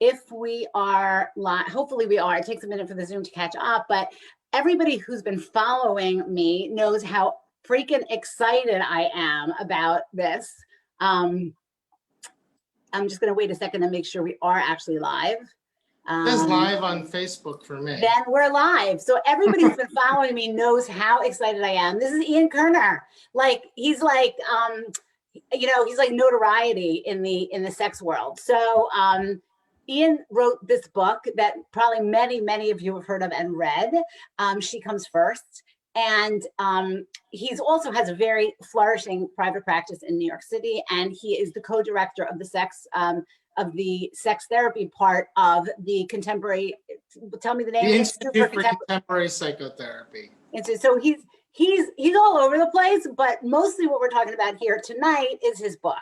if we are live. Hopefully we are. It takes a minute for the Zoom to catch up, but everybody who's been following me knows how freaking excited I am about this. I'm just going to wait a second to make sure we are actually live. It is live on Facebook for me. Then we're live. So everybody who's been following me knows how excited I am. This is Ian Kerner. Like, he's like, you know, he's like notoriety in the sex world. So Ian wrote this book that probably many of you have heard of and read. She Comes First. And he's also has a very flourishing private practice in New York City, and he is the co-director of the sex therapy part of the contemporary. Tell me the name. The Institute for Contemporary Psychotherapy. So he's all over the place, but mostly what we're talking about here tonight is his book,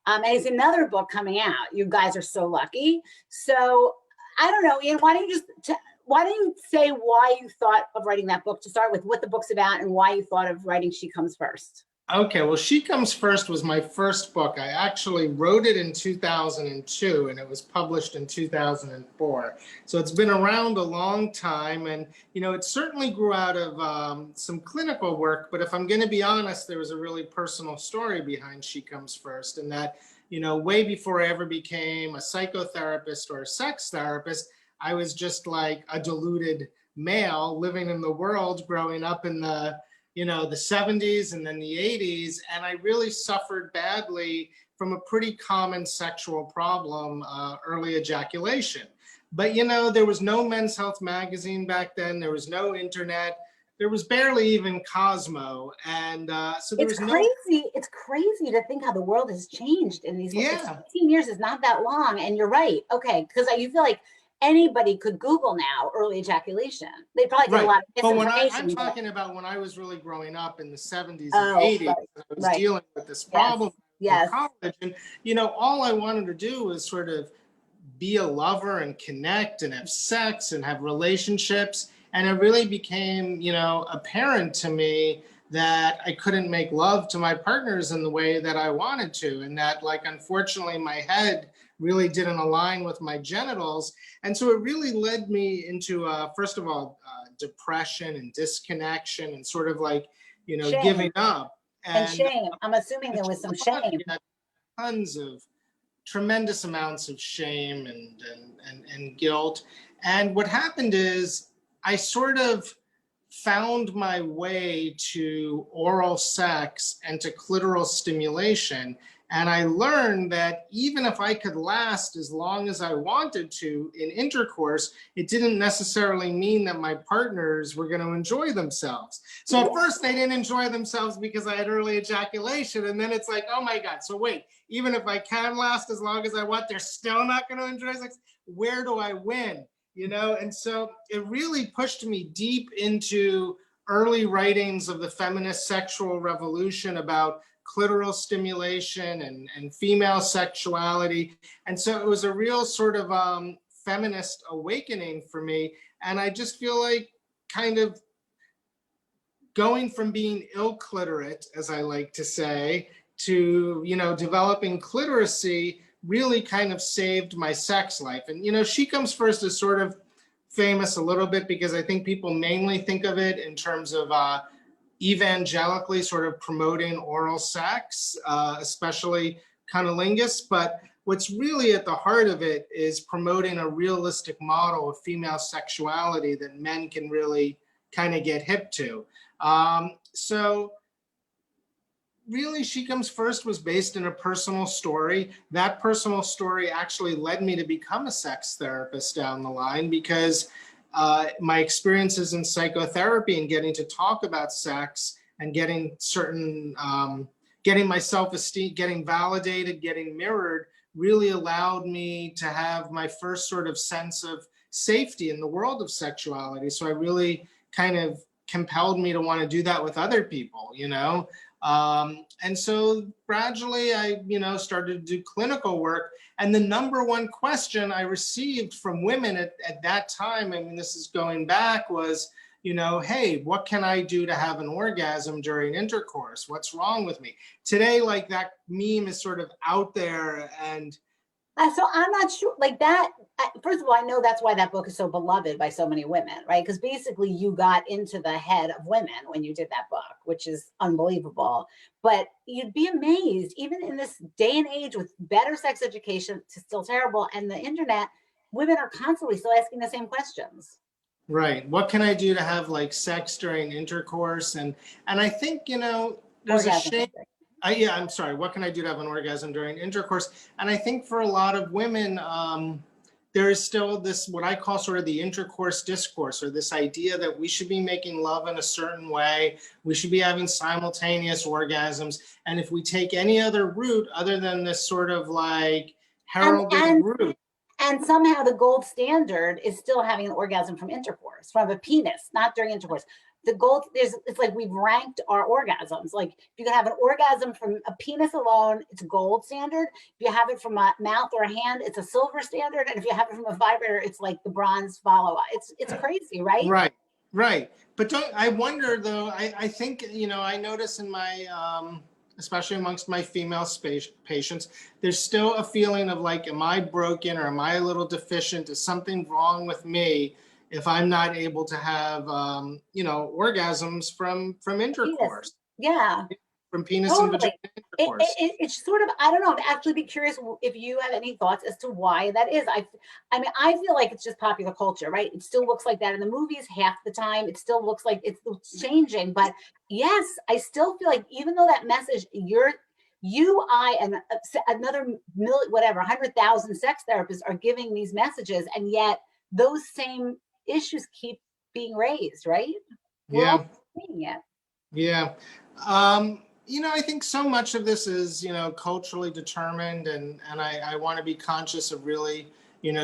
and he's another book coming out. You guys are so lucky. So I don't know, Ian. Why don't you say why you thought of writing that book to start with, what the book's about, and why you thought of writing She Comes First? Okay, well, She Comes First was my first book. I actually wrote it in 2002, and it was published in 2004. So it's been around a long time, and, you know, it certainly grew out of some clinical work, but if I'm going to be honest, there was a really personal story behind She Comes First, and that, you know, way before I ever became a psychotherapist or a sex therapist, I was just like a deluded male living in the world, growing up in the, you know, the 70s and then the 80s. And I really suffered badly from a pretty common sexual problem, early ejaculation. But, you know, there was no Men's Health magazine back then. There was no internet. There was barely even Cosmo. And so there was crazy. It's crazy to think how the world has changed in these 15 years is not that long. And you're right. Okay. Because you feel like anybody could Google now early ejaculation. They probably get a lot of misinformation. But I'm talking about when I was really growing up in the 70s and 80s, I was dealing with this problem in college. And, you know, all I wanted to do was sort of be a lover and connect and have sex and have relationships. And it really became, you know, apparent to me that I couldn't make love to my partners in the way that I wanted to. And that, like, unfortunately, my head really didn't align with my genitals. And so it really led me into, first of all, depression and disconnection and sort of like, you know, shame. Giving up. And shame. I'm assuming there was some shame. Tons of tremendous amounts of shame and guilt. And what happened is I sort of found my way to oral sex and to clitoral stimulation. And I learned that even if I could last as long as I wanted to in intercourse, it didn't necessarily mean that my partners were going to enjoy themselves. So at first they didn't enjoy themselves because I had early ejaculation. And then it's like, oh my God, so wait, even if I can last as long as I want, they're still not going to enjoy sex. Where do I win? You know, and so it really pushed me deep into early writings of the feminist sexual revolution about clitoral stimulation and female sexuality. And so it was a real sort of feminist awakening for me. And I just feel like kind of going from being ill-clitorate, as I like to say, to, you know, developing clitoracy really kind of saved my sex life. And, you know, She Comes First is sort of famous a little bit because I think people mainly think of it in terms of evangelically sort of promoting oral sex, especially cunnilingus. But what's really at the heart of it is promoting a realistic model of female sexuality that men can really kind of get hip to. So really, She Comes First was based in a personal story. That personal story actually led me to become a sex therapist down the line because my experiences in psychotherapy and getting to talk about sex and getting certain, getting my self-esteem, getting validated, getting mirrored, really allowed me to have my first sort of sense of safety in the world of sexuality. So I really kind of compelled me to want to do that with other people, you know? And so gradually I, you know, started to do clinical work. And the number one question I received from women at that time, I mean, this is going back, was, you know, hey, what can I do to have an orgasm during intercourse? What's wrong with me? Today, like, that meme is sort of out there, and so I'm not sure, like that, first of all, I know that's why that book is so beloved by so many women, right? Because basically you got into the head of women when you did that book, which is unbelievable. But you'd be amazed, even in this day and age with better sex education, it's still terrible, and the internet, women are constantly still asking the same questions. Right. What can I do to have like sex during intercourse? And I think, there's a Orgasm. shame. Yeah, I'm sorry. What can I do to have an orgasm during intercourse? And I think for a lot of women, there is still this, what I call sort of the intercourse discourse, or this idea that we should be making love in a certain way. We should be having simultaneous orgasms. And if we take any other route other than this sort of like heralded route, and somehow the gold standard is still having an orgasm from intercourse, from a penis, not during intercourse. The gold, it's like we've ranked our orgasms. Like if you can have an orgasm from a penis alone, it's a gold standard. If you have it from a mouth or a hand, it's a silver standard. And if you have it from a vibrator, it's like the bronze follow-up. It's crazy, right? Right, right. But I wonder though, I think, I notice in my, especially amongst my female patients, there's still a feeling of like, am I broken or am I a little deficient? Is something wrong with me if I'm not able to have, orgasms from intercourse, Yeah. from penis and Totally. vagina intercourse? It's sort of, I don't know, I'd actually be curious if you have any thoughts as to why that is. I mean, I feel like it's just popular culture, right? It still looks like that in the movies half the time. It still looks like it's changing. But yes, I still feel like even though that message, I, and another whatever, 100,000 sex therapists are giving these messages, and yet those same issues keep being raised, right? We're Yeah. all seeing it. Yeah. I think so much of this is, culturally determined, and I want to be conscious of really,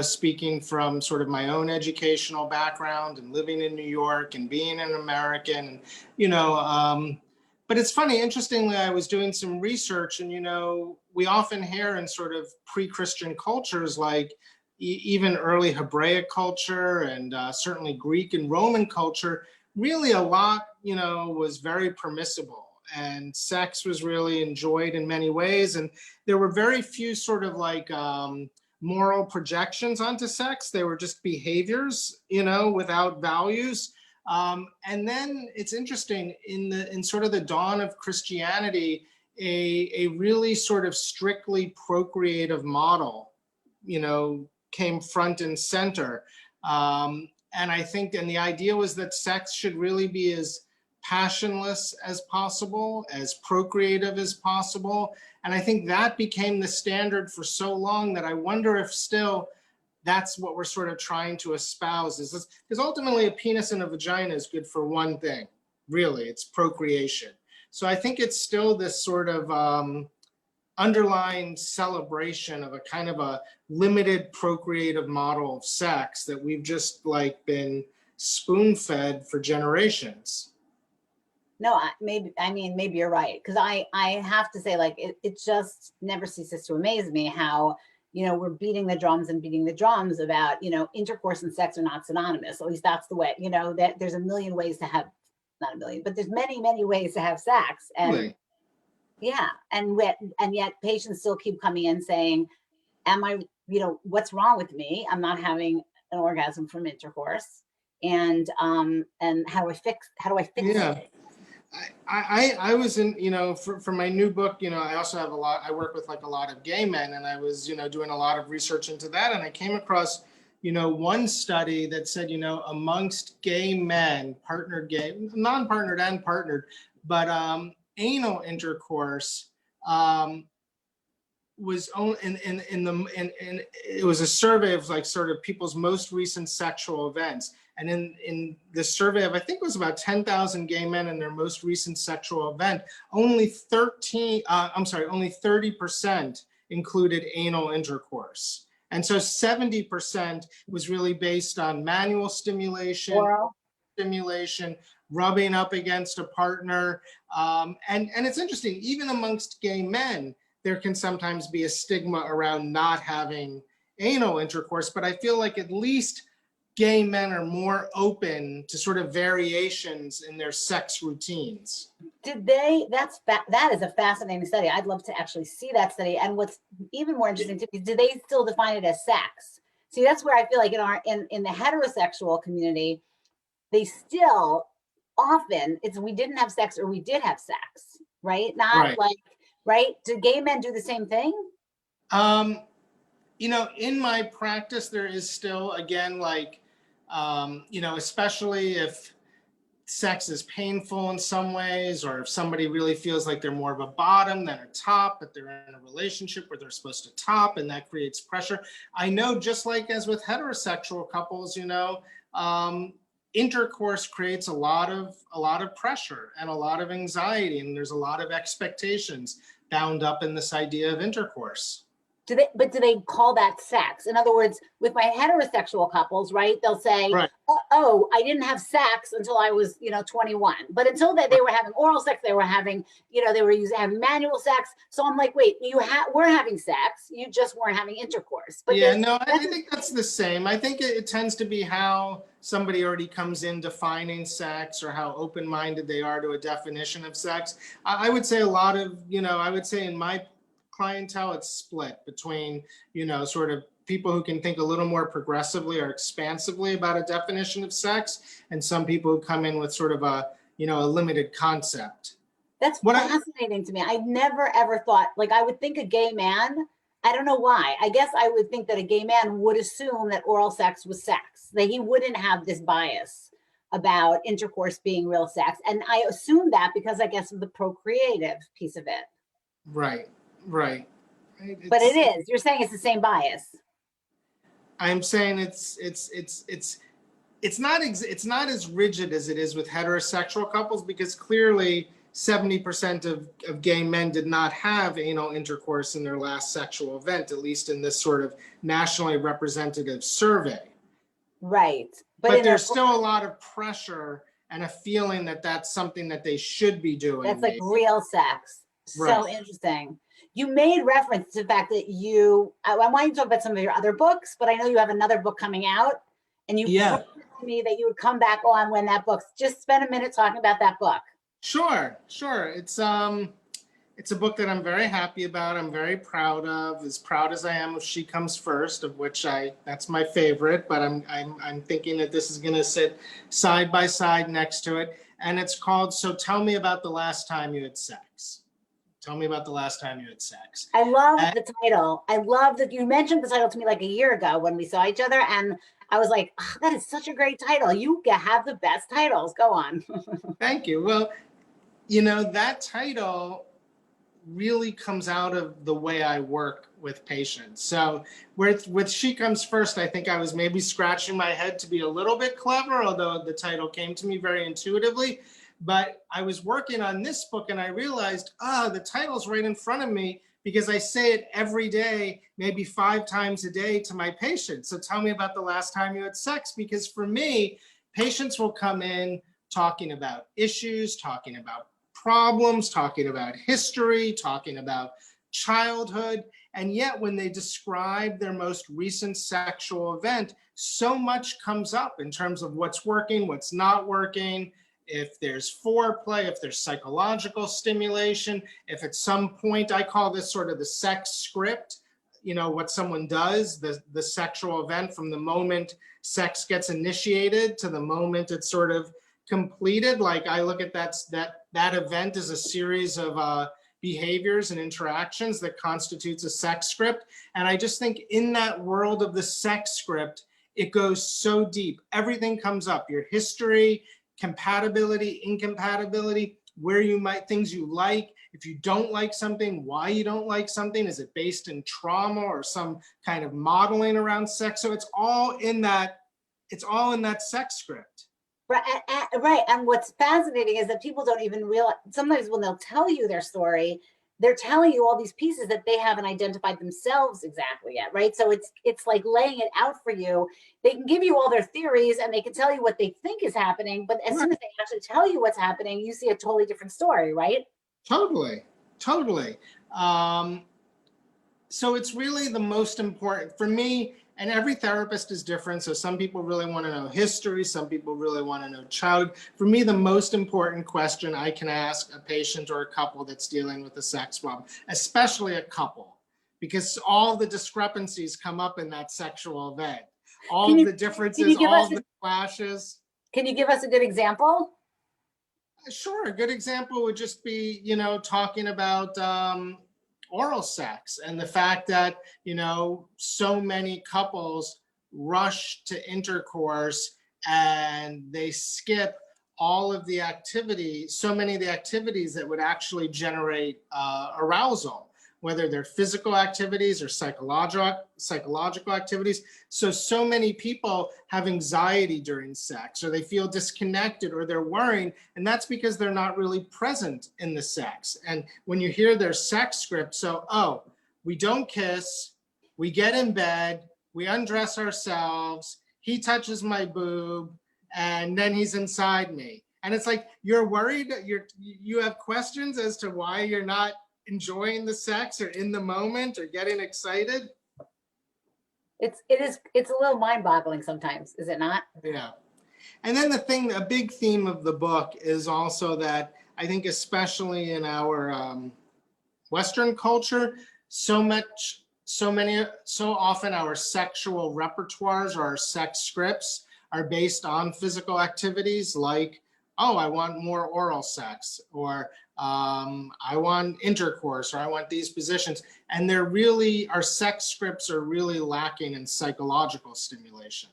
speaking from sort of my own educational background and living in New York and being an American, and, but it's funny, interestingly, I was doing some research, and, we often hear in sort of pre-Christian cultures, like even early Hebraic culture and certainly Greek and Roman culture, really a lot, was very permissible, and sex was really enjoyed in many ways. And there were very few sort of like moral projections onto sex. They were just behaviors, without values. And then it's interesting, in sort of the dawn of Christianity, a really sort of strictly procreative model, came front and center. And I think, and the idea was that sex should really be as passionless as possible, as procreative as possible. And I think that became the standard for so long that I wonder if still that's what we're sort of trying to espouse, is this, because ultimately a penis and a vagina is good for one thing, really, it's procreation. So I think it's still this sort of underlying celebration of a kind of a limited procreative model of sex that we've just like been spoon-fed for generations. No, maybe you're right. Because I have to say, like, it just never ceases to amaze me how, we're beating the drums and beating the drums about, intercourse and sex are not synonymous. At least that's the way, that there's a million ways to have, not a million, but there's many, many ways to have sex. And Really? yeah. And yet patients still keep coming in saying, am I, what's wrong with me? I'm not having an orgasm from intercourse. And how do I fix Yeah. it? I was in, for my new book, I also have I work with like a lot of gay men, and I was, doing a lot of research into that. And I came across, one study that said, amongst gay men, partnered gay, non-partnered and partnered, but anal intercourse was only in it was a survey of like sort of people's most recent sexual events. And in this survey of, I think it was about 10,000 gay men in their most recent sexual event, only 30% included anal intercourse. And so 70% was really based on manual stimulation, rubbing up against a partner. And it's interesting, even amongst gay men, there can sometimes be a stigma around not having anal intercourse, but I feel like at least gay men are more open to sort of variations in their sex routines. That is a fascinating study. I'd love to actually see that study. And what's even more interesting to me, do they still define it as sex? See, that's where I feel like in the heterosexual community, they still often it's we didn't have sex or we did have sex, right? Not Right. like, right? Do gay men do the same thing? You know, in my practice, there is still, again, like, you know, especially if sex is painful in some ways, or if somebody really feels like they're more of a bottom than a top, but they're in a relationship where they're supposed to top, and that creates pressure. I know, just like as with heterosexual couples, you know, intercourse creates a lot of pressure and a lot of anxiety, and there's a lot of expectations bound up in this idea of intercourse. But do they call that sex? In other words, with my heterosexual couples, right? They'll say, Right. "Oh, I didn't have sex until I was, 21." But until that, they were having oral sex. They were having, they were having manual sex. So I'm like, wait, we're having sex. You just weren't having intercourse. But yeah, no, I think that's the same. I think it tends to be how somebody already comes in defining sex, or how open-minded they are to a definition of sex. I would say a lot of, I would say in my clientele, it's split between, sort of people who can think a little more progressively or expansively about a definition of sex, and some people who come in with sort of a limited concept. That's fascinating to me. I never ever thought, like, I would think a gay man, I don't know why. I guess I would think that a gay man would assume that oral sex was sex, that he wouldn't have this bias about intercourse being real sex. And I assume that because I guess of the procreative piece of it. Right, right. But it is. You're saying it's the same bias. I'm saying it's not as rigid as it is with heterosexual couples, because clearly 70% of gay men did not have anal intercourse in their last sexual event, at least in this sort of nationally representative survey. Right. But there's still a lot of pressure and a feeling that that's something that they should be doing. That's like real sex. Right. So interesting. You made reference to the fact that I want you to talk about some of your other books, but I know you have another book coming out, and you promised to me that you would come back on when that book's, just spend a minute talking about that book. Sure. It's a book that I'm very happy about. I'm very proud of, as proud as I am of She Comes First, of which that's my favorite, but I'm thinking that this is going to sit side by side next to it. And it's called So Tell Me About the Last Time You Had Sex. Tell me about the last time you had sex. I love the title. I love that you mentioned the title to me like a year ago when we saw each other, and I was like, oh, that is such a great title. You have the best titles. Go on. Thank you. Well, that title really comes out of the way I work with patients. So with She Comes First, I think I was maybe scratching my head to be a little bit clever, although the title came to me very intuitively. But I was working on this book and I realized, the title's right in front of me, because I say it every day, maybe 5 times a day to my patients. So tell me about the last time you had sex, because for me, patients will come in talking about issues, talking about problems, talking about history, talking about childhood. And yet when they describe their most recent sexual event, so much comes up in terms of what's working, what's not working, if there's foreplay, if there's psychological stimulation, if at some point, I call this sort of the sex script, what someone does, the sexual event from the moment sex gets initiated to the moment it's sort of completed. Like, I look at that event as a series of behaviors and interactions that constitutes a sex script. And I just think in that world of the sex script, it goes so deep. Everything comes up, your history, compatibility, incompatibility, things you like. If you don't like something, why you don't like something. Is it based in trauma or some kind of modeling around sex? So it's all in that sex script. Right. And what's fascinating is that people don't even realize, sometimes when they'll tell you their story, they're telling you all these pieces that they haven't identified themselves exactly yet, right? So it's like laying it out for you. They can give you all their theories and they can tell you what they think is happening, but as soon as they actually tell you what's happening, you see a totally different story, right? Totally. So it's really the most important for me, and every therapist is different. So some people really want to know history. Some people really want to know childhood. For me, the most important question I can ask a patient or a couple that's dealing with a sex problem, especially a couple, because all the discrepancies come up in that sexual event. All Can you- the can differences, you give all us the clashes. Can you give us a good example? Sure, a good example would just be, talking about oral sex and the fact that, so many couples rush to intercourse and they skip all of the activity, so many of the activities that would actually generate arousal, whether they're physical activities or psychological activities. So many people have anxiety during sex, or they feel disconnected, or they're worrying, and that's because they're not really present in the sex. And when you hear their sex script, we don't kiss, we get in bed, we undress ourselves, he touches my boob, and then he's inside me. And it's like, you're worried, you have questions as to why you're not enjoying the sex or in the moment or getting excited. It's a little mind-boggling sometimes, is it not? Yeah. And then a big theme of the book is also that I think, especially in our Western culture, so often our sexual repertoires or our sex scripts are based on physical activities like, I want more oral sex, or I want intercourse, or I want these positions. And our sex scripts are really lacking in psychological stimulation,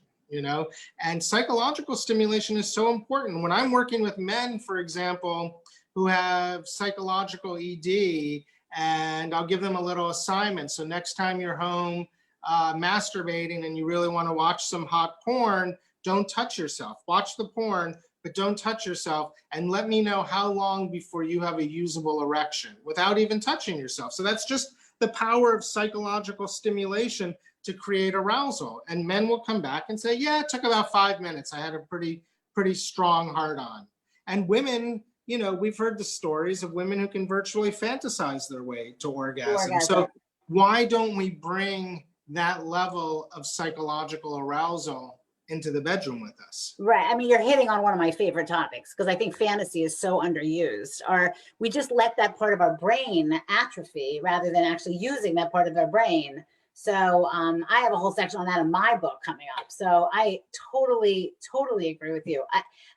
and psychological stimulation is so important. When I'm working with men, for example, who have psychological ED, and I'll give them a little assignment. So next time you're home masturbating and you really want to watch some hot porn, don't touch yourself. Watch the porn, but don't touch yourself, and let me know how long before you have a usable erection without even touching yourself. So that's just the power of psychological stimulation to create arousal. And men will come back and say, yeah, it took about 5 minutes. I had a pretty strong hard on. And women, we've heard the stories of women who can virtually fantasize their way to orgasm. So why don't we bring that level of psychological arousal into the bedroom with us? Right. I mean, you're hitting on one of my favorite topics, because I think fantasy is so underused. Or we just let that part of our brain atrophy rather than actually using that part of our brain. So I have a whole section on that in my book coming up. So I totally agree with you.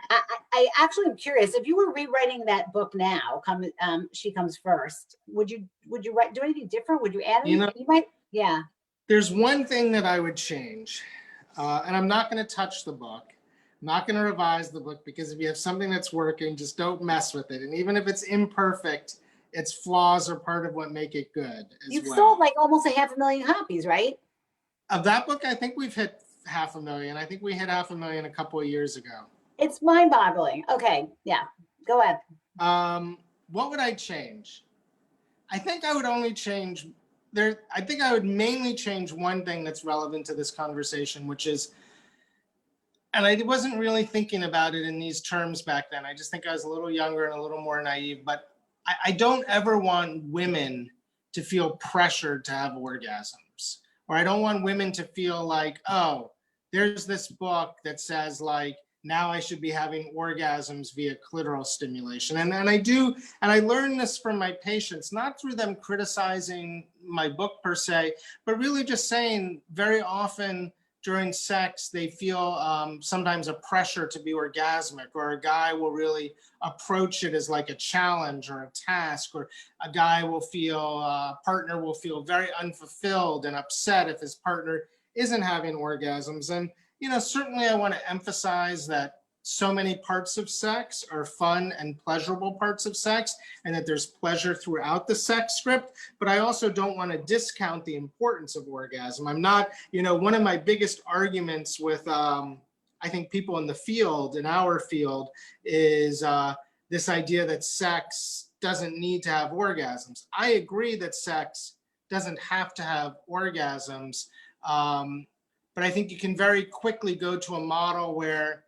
I actually am curious, if you were rewriting that book now, She Comes First, would you do anything different? Would you add anything? You might, yeah. There's one thing that I would change, and I'm not going to touch the book. I'm not going to revise the book, because if you have something that's working, just don't mess with it. And even if it's imperfect, its flaws are part of what make it good. You've sold like almost 500,000 copies, right? Of that book, I think we've hit 500,000. I think we hit 500,000 a couple of years ago. It's mind-boggling. Okay, yeah, go ahead. What would I change? I think I would only change I think I would mainly change one thing that's relevant to this conversation, which is, and I wasn't really thinking about it in these terms back then. I just think I was a little younger and a little more naive, but I don't ever want women to feel pressured to have orgasms, or I don't want women to feel like, there's this book that says like, now I should be having orgasms via clitoral stimulation. And I learned this from my patients, not through them criticizing my book per se, but really just saying very often during sex, they feel sometimes a pressure to be orgasmic, or a guy will really approach it as like a challenge or a task, or a partner will feel very unfulfilled and upset if his partner isn't having orgasms. And certainly I want to emphasize that so many parts of sex are fun and pleasurable parts of sex, and that there's pleasure throughout the sex script. But I also don't want to discount the importance of orgasm. I'm not, one of my biggest arguments with, I think, people in the field, in our field, is this idea that sex doesn't need to have orgasms. I agree that sex doesn't have to have orgasms. But I think you can very quickly go to a model where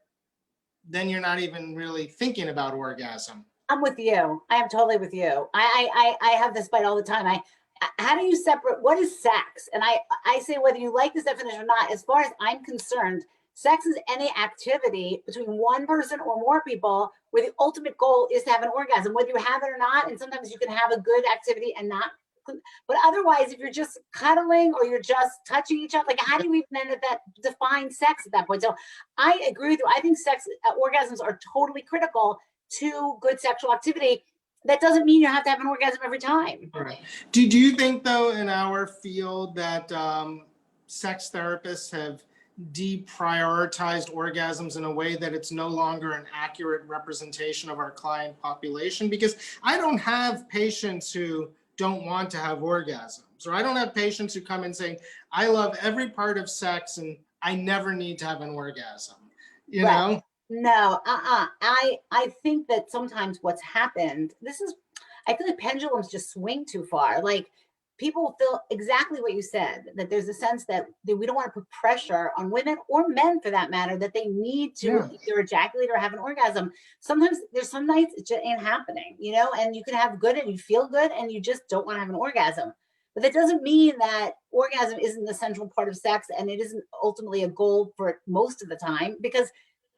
then you're not even really thinking about orgasm. I'm with you. I am totally with you. I have this fight all the time. How do you separate what is sex? And I say, whether you like this definition or not, as far as I'm concerned, sex is any activity between one person or more people where the ultimate goal is to have an orgasm, whether you have it or not. And sometimes you can have a good activity and not but otherwise, if you're just cuddling or you're just touching each other, like how do you even end at that define sex at that point? So I agree with you. I think orgasms are totally critical to good sexual activity. That doesn't mean you have to have an orgasm every time. Right. Do you think, though, in our field that sex therapists have deprioritized orgasms in a way that it's no longer an accurate representation of our client population? Because I don't have patients who don't want to have orgasms, or I don't have patients who come in saying, I love every part of sex and I never need to have an orgasm, you know? No, I think that sometimes what's happened, I feel like pendulums just swing too far. Like people feel exactly what you said, that there's a sense that we don't want to put pressure on women or men for that matter, that they need to either ejaculate or have an orgasm. Sometimes there's some nights it just ain't happening, you know, and you can have good and you feel good and you just don't want to have an orgasm. But that doesn't mean that orgasm isn't the central part of sex and it isn't ultimately a goal for most of the time, because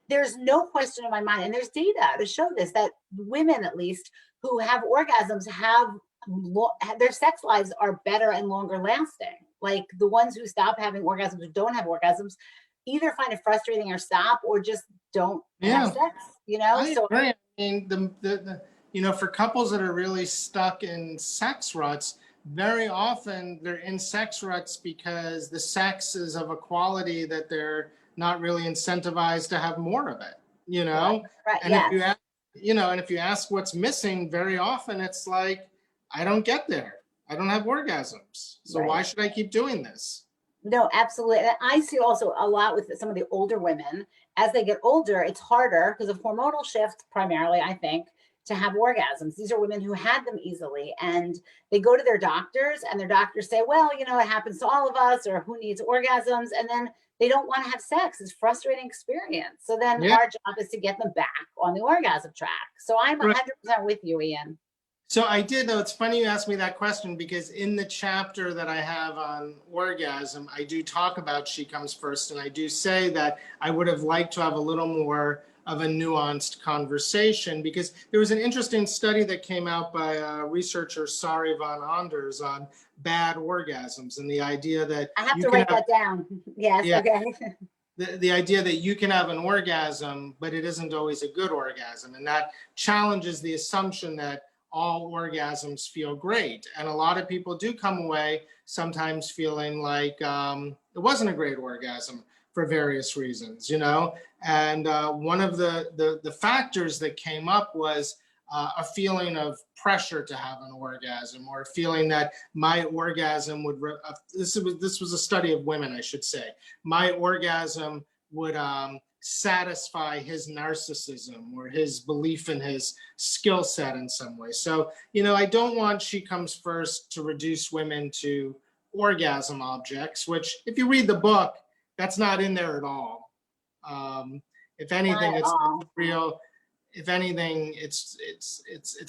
there's no question in my mind, and there's data to show this, that women, at least, who have orgasms their sex lives are better and longer lasting. Like the ones who stop having orgasms or don't have orgasms either find it frustrating or stop, or just don't have sex, you know? I agree. I mean, the for couples that are really stuck in sex ruts, very often they're in sex ruts because the sex is of a quality that they're not really incentivized to have more of it, you know? Right. And if you ask, and if you ask what's missing, very often it's like, I don't get there. I don't have orgasms. So why should I keep doing this? No, absolutely. And I see also a lot with some of the older women, as they get older, it's harder because of hormonal shifts, primarily, I think, to have orgasms. These are women who had them easily, and they go to their doctors and their doctors say, well, you know, it happens to all of us, or who needs orgasms? And then they don't want to have sex. It's a frustrating experience. So then our job is to get them back on the orgasm track. So I'm 100% with you, Ian. So I did, though. It's funny you asked me that question, because in the chapter that I have on orgasm, I do talk about She Comes First. And I do say that I would have liked to have a little more of a nuanced conversation, because there was an interesting study that came out by researcher Sari von Anders on bad orgasms, and the idea that I have to write that down. Yes. Yeah. Okay. The idea that you can have an orgasm, but it isn't always a good orgasm. And that challenges the assumption that all orgasms feel great. And a lot of people do come away sometimes feeling like it wasn't a great orgasm for various reasons, you know? And one of the factors that came up was a feeling of pressure to have an orgasm, or a feeling that my orgasm would, this was a study of women, I should say, my orgasm would satisfy his narcissism or his belief in his skill set in some way. So, you know, I don't want She Comes First to reduce women to orgasm objects, which if you read the book, that's not in there at all. If anything, it's real. If anything, it's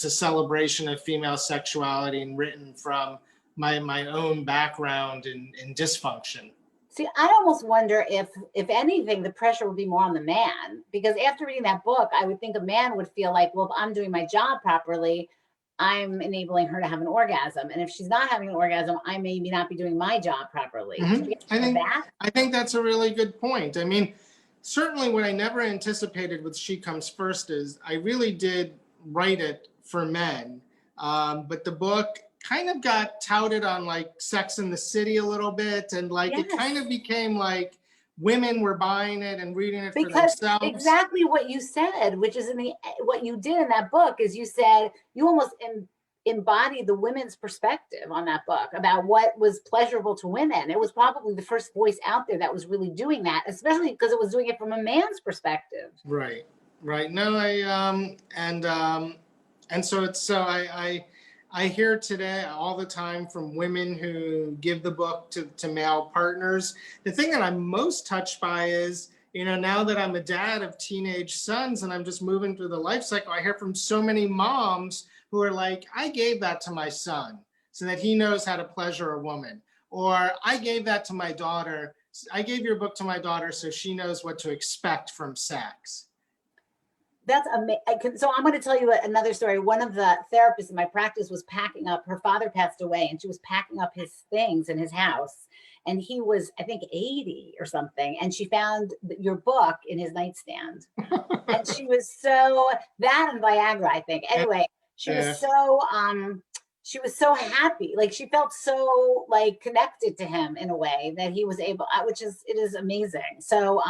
a celebration of female sexuality and written from my own background in dysfunction. See, I almost wonder if anything, the pressure would be more on the man, because after reading that book, I would think a man would feel like, well, if I'm doing my job properly, I'm enabling her to have an orgasm. And if she's not having an orgasm, I maybe not be doing my job properly. Mm-hmm. I think that's a really good point. I mean, certainly what I never anticipated with She Comes First is I really did write it for men. But the book kind of got touted on like Sex and the City a little bit. And like it kind of became like women were buying it and reading it for themselves. Exactly what you said, which is what you did in that book, is you said you almost embodied the women's perspective on that book about what was pleasurable to women. It was probably the first voice out there that was really doing that, especially because it was doing it from a man's perspective. Right. No, and so it's I hear today all the time from women who give the book to male partners. The thing that I'm most touched by is, you know, now that I'm a dad of teenage sons and I'm just moving through the life cycle, I hear from so many moms who are like, I gave that to my son so that he knows how to pleasure a woman. Or I gave that to my daughter. I gave your book to my daughter so she knows what to expect from sex. That's amazing. So I'm going to tell you another story. One of the therapists in my practice was packing up, her father passed away, and she was packing up his things in his house. And he was, I think, 80 or something. And she found your book in his nightstand. And she was so, that and Viagra, I think. Anyway, Yeah. she was so happy. Like she felt so like connected to him in a way that he was able, which is, it is amazing. So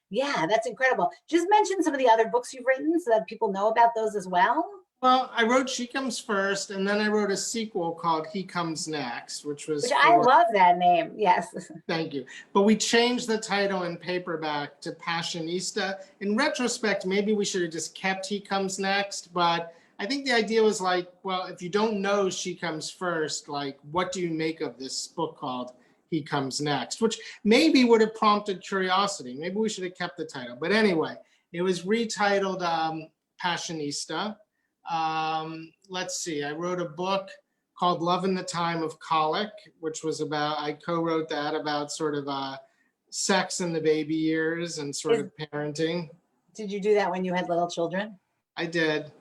yeah, that's incredible. Just mention some of the other books you've written so that people know about those as well. Well, I wrote She Comes First, and then I wrote a sequel called He Comes Next, which was Which I for, love that name. Yes. thank you. But we changed the title in paperback to Passionista. In retrospect, maybe we should have just kept He Comes Next, but I think the idea was like, well, if you don't know She Comes First, like, what do you make of this book called He Comes Next? Which maybe would have prompted curiosity. Maybe we should have kept the title. But anyway, it was retitled Passionista. Let's see, I wrote a book called Love in the Time of Colic, which was about, I co-wrote that about sort of sex in the baby years and sort of parenting. Did you do that when you had little children? I did.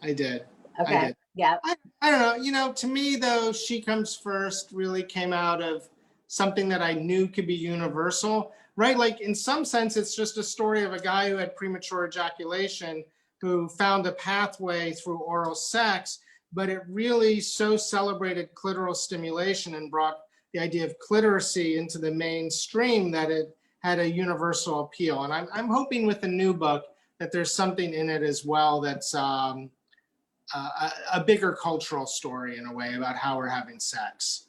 I did. Okay. I did. Yeah. I don't know. You know, to me, though, She Comes First really came out of something that I knew could be universal, right? Like in some sense, it's just a story of a guy who had premature ejaculation who found a pathway through oral sex, but it really so celebrated clitoral stimulation and brought the idea of clitoracy into the mainstream that it had a universal appeal. And I'm hoping with the new book that there's something in it as well that's a bigger cultural story in a way about how we're having sex.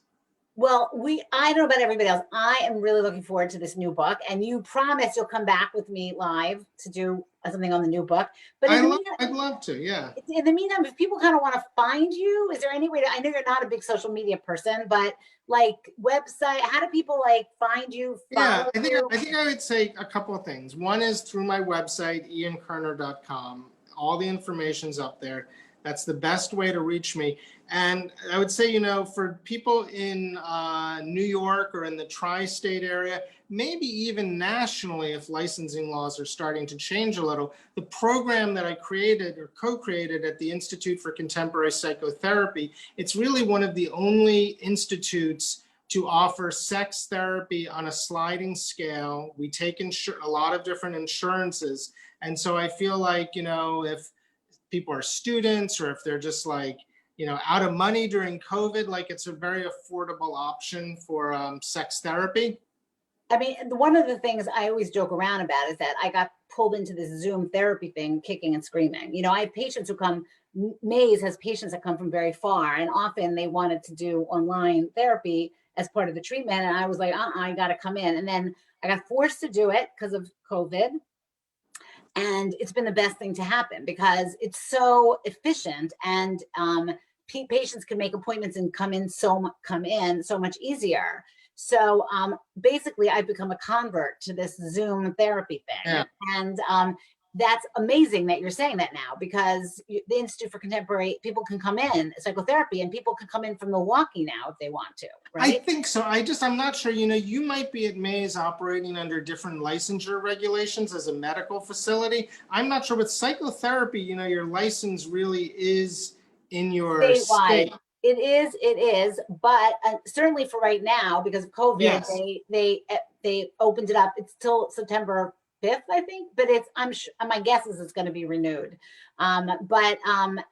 Well, I don't know about everybody else. I am really looking forward to this new book, and you promise you'll come back with me live to do something on the new book. But I'd love to, yeah. In the meantime, if people kind of want to find you, is there any way to, I know you're not a big social media person, but like website, how do people like find you? Yeah, I think I would say a couple of things. One is through my website, iankerner.com. All the information's up there. That's the best way to reach me. And I would say, you know, for people in New York or in the tri-state area, maybe even nationally, if licensing laws are starting to change a little, the program that I created or co-created at the Institute for Contemporary Psychotherapy, it's really one of the only institutes to offer sex therapy on a sliding scale. We take a lot of different insurances. And so I feel like, you know, if people are students or if they're just like, you know, out of money during COVID, like it's a very affordable option for sex therapy. I mean, one of the things I always joke around about is that I got pulled into this Zoom therapy thing, kicking and screaming. You know, I have patients who come, Maze has patients that come from very far, and often they wanted to do online therapy as part of the treatment. And I was like, I got to come in. And then I got forced to do it because of COVID. And it's been the best thing to happen because it's so efficient, and patients can make appointments and come in so much easier. So basically, I've become a convert to this Zoom therapy thing, Yeah. and that's amazing that you're saying that now, because the Institute for Contemporary, people can come in psychotherapy, and people can come in from Milwaukee now if they want to. Right? I think so. I'm not sure, you know, you might be at Maze operating under different licensure regulations as a medical facility. I'm not sure with psychotherapy, you know, your license really is in your statewide. state. It is, but certainly for right now, because of COVID, Yes. they opened it up. It's till September 5th, I think, but my guess is it's going to be renewed. Whatever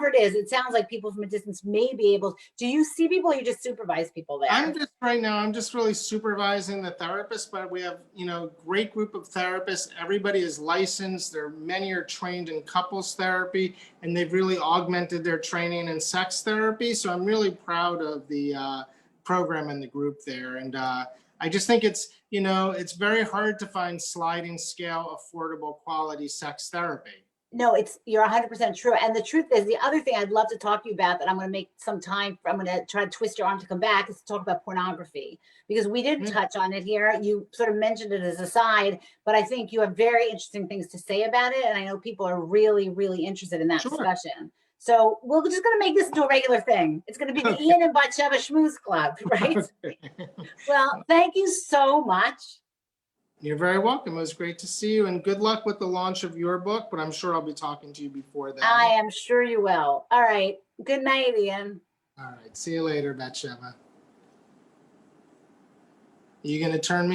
it is, it sounds like people from a distance may be able. Do you see people, or you just supervise people there? I'm just really supervising the therapist, but we have, you know, great group of therapists. Everybody is licensed. Many are trained in couples therapy, and they've really augmented their training in sex therapy. So I'm really proud of the program and the group there. And I just think it's, you know, it's very hard to find sliding scale, affordable quality sex therapy. No, you're 100% true. And the truth is, the other thing I'd love to talk to you about that I'm going to make some time for, I'm going to try to twist your arm to come back, is to talk about pornography, because we didn't touch on it here. You sort of mentioned it as a side, but I think you have very interesting things to say about it. And I know people are really, really interested in that discussion. So we're just going to make this into a regular thing. It's going to be the Ian and Batsheva Schmooze Club, right? Well, thank you so much. You're very welcome. It was great to see you, and good luck with the launch of your book, but I'm sure I'll be talking to you before then. I am sure you will. All right. Good night, Ian. All right. See you later, Bathsheba. You going to turn me